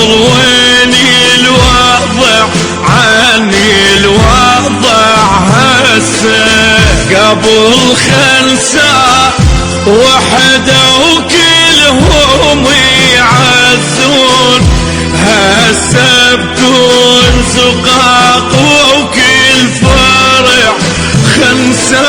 وين الوضع عني الوضع هسه قبل خمسة وحدة وكلهم يعزون هسه بكون زقاق وكل فرح خمسة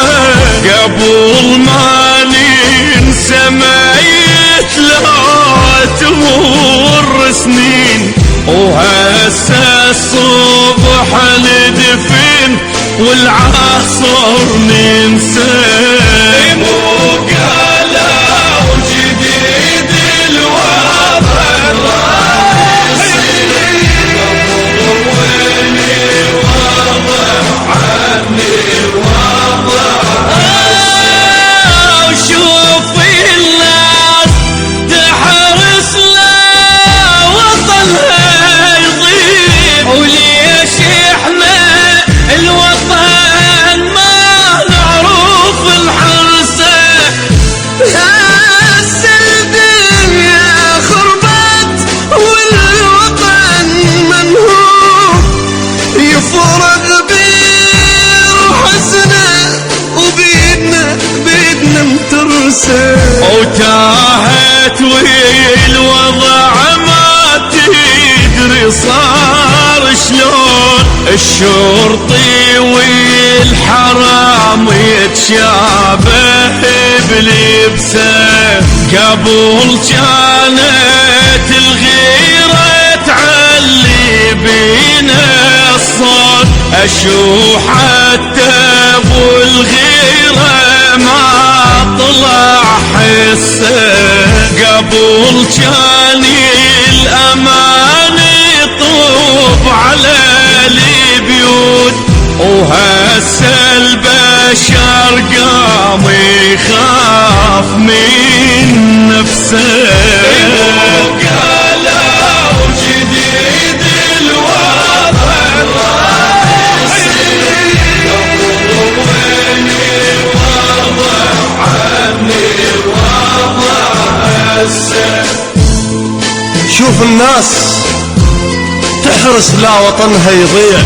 قبل ما ننسى ما يتلوى تمر سنين وهسه الصبح ندفن والعصر ننسى وتاهت والوضع ما تدري صار شلون الشرطي والحرام يتشابه بلبسه قبل كانت الغيرة تعلي بينا الصوت اشوف حتى ابو الغيرة ما طلع حسه قبل كان الأمان يطوف على البيوت وهسه البشر قام يخاف من نفسه شوف الناس تحرص لا وطنها يضيع